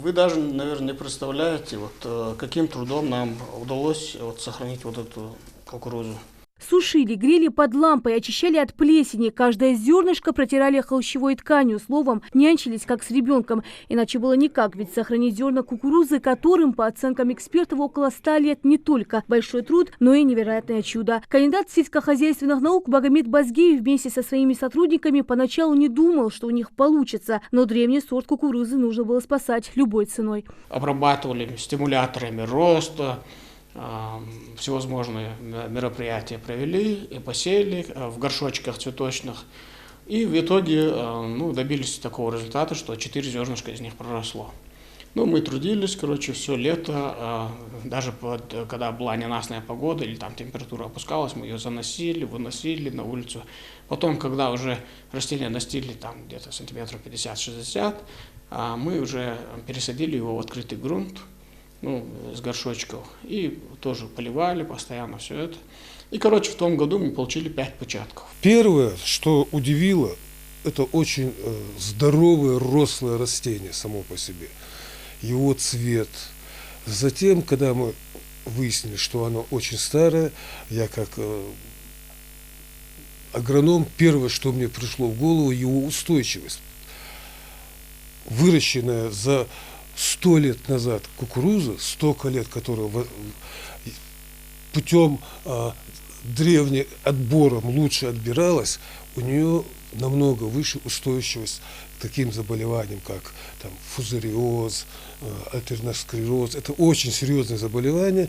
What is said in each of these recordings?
Вы даже, наверное, не представляете, каким трудом нам удалось сохранить вот эту кукурузу. Сушили, грели под лампой, очищали от плесени. Каждое зернышко протирали холщевой тканью. Словом, нянчились как с ребенком. Иначе было никак, ведь сохранить зерна кукурузы, которым, по оценкам экспертов, около 100 лет, не только большой труд, но и невероятное чудо. Кандидат сельскохозяйственных наук Багамед Базгеев вместе со своими сотрудниками поначалу не думал, что у них получится. Но древний сорт кукурузы нужно было спасать любой ценой. Обрабатывали стимуляторами роста, всевозможные мероприятия провели и посеяли в горшочках цветочных. И в итоге добились такого результата, что 4 зернышка из них проросло. Мы трудились, все лето, даже когда была ненастная погода или там температура опускалась, мы ее заносили, выносили на улицу. Потом, когда уже растения достигли там где-то сантиметров 50-60, мы уже пересадили его в открытый грунт, с горшочков, и тоже поливали постоянно все это. И, в том году мы получили 5 початков. Первое, что удивило, это очень здоровое, рослое растение само по себе. Его цвет. Затем, когда мы выяснили, что оно очень старое, я как агроном, первое, что мне пришло в голову, его устойчивость. Выращенная за 100 лет назад кукуруза, столько лет, которая путем древним отбором лучше отбиралась, у нее намного выше устойчивость к таким заболеваниям, как фузариоз, альтерносклероз. Это очень серьезные заболевания.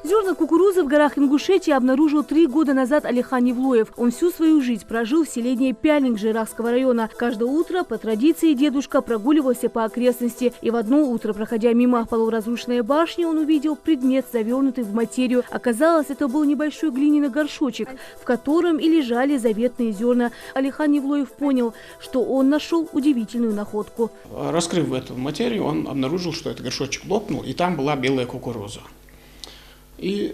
Зерна кукурузы в горах Ингушетии обнаружил 3 года назад Алихан Евлоев. Он всю свою жизнь прожил в селении Пяльник Жирахского района. Каждое утро, по традиции, дедушка прогуливался по окрестности. И в одно утро, проходя мимо полуразрушенной башни, он увидел предмет, завернутый в материю. Оказалось, это был небольшой глиняный горшочек, в котором и лежали заветные зерна. Алихан Евлоев понял, что он нашел удивительную находку. Раскрыв эту материю, он обнаружил, что этот горшочек лопнул, и там была белая кукуруза. И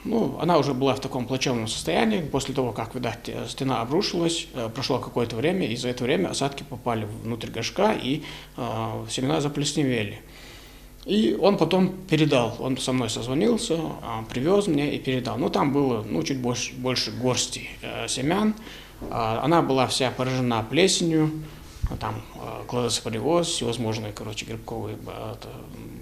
она уже была в таком плачевном состоянии. После того, как, видать, стена обрушилась, прошло какое-то время, и за это время осадки попали внутрь горшка, и семена заплесневели. И он потом передал, он со мной созвонился, привез мне и передал. Там было чуть больше горсти семян. Она была вся поражена плесенью, там кладоспориоз, всевозможные, грибковые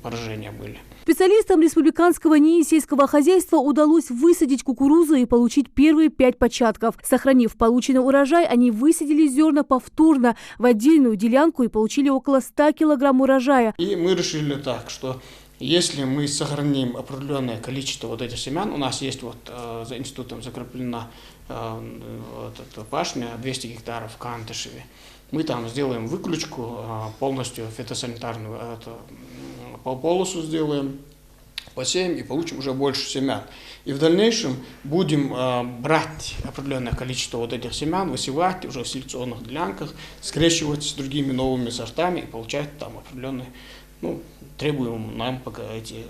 поражения были. Специалистам республиканского НИИ сельского хозяйства удалось высадить кукурузу и получить первые 5 початков. Сохранив полученный урожай, они высадили зерна повторно в отдельную делянку и получили около 100 килограмм урожая. И мы решили так, что если мы сохраним определенное количество этих семян, у нас есть за институтом закреплена пашня 200 гектаров в Кантышеве, мы там сделаем выключку, полностью фитосанитарную полосу сделаем, посеем и получим уже больше семян. И в дальнейшем будем брать определенное количество этих семян, высевать уже в селекционных делянках, скрещивать с другими новыми сортами и получать там определенные, требуемые нам пока эти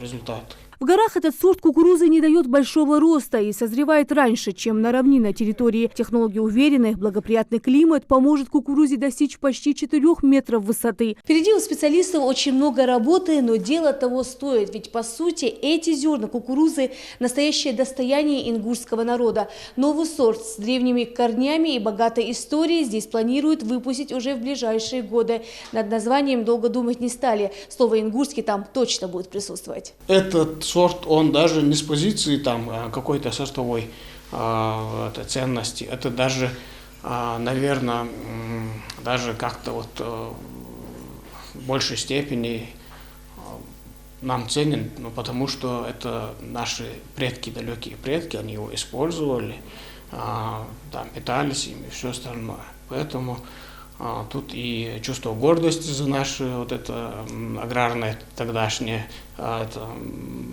результаты. В горах этот сорт кукурузы не дает большого роста и созревает раньше, чем на равнинной территории. Технологи уверены, благоприятный климат поможет кукурузе достичь почти 4 метров высоты. Впереди у специалистов очень много работы, но дело того стоит. Ведь, по сути, эти зерна кукурузы – настоящее достояние ингушского народа. Новый сорт с древними корнями и богатой историей здесь планируют выпустить уже в ближайшие годы. Над названием долго думать не стали. Слово «ингушский» там точно будет присутствовать. Этот сорт, он даже не с позиции какой-то сортовой ценности. Это даже, наверное, даже как-то в большей степени нам ценен, потому что это наши предки, далекие предки, они его использовали, питались им и все остальное. Поэтому тут и чувство гордости за наше это аграрное тогдашнее,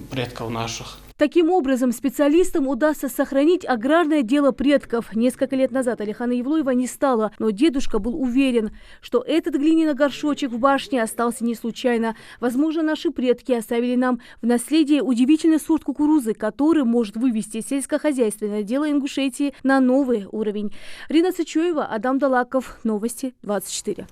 предков наших. Таким образом, специалистам удастся сохранить аграрное дело предков. Несколько лет назад Алихана Евлоева не стало, но дедушка был уверен, что этот глиняный горшочек в башне остался не случайно. Возможно, наши предки оставили нам в наследие удивительный сорт кукурузы, который может вывести сельскохозяйственное дело Ингушетии на новый уровень. Рина Сычуева, Адам Далаков. Новости 24.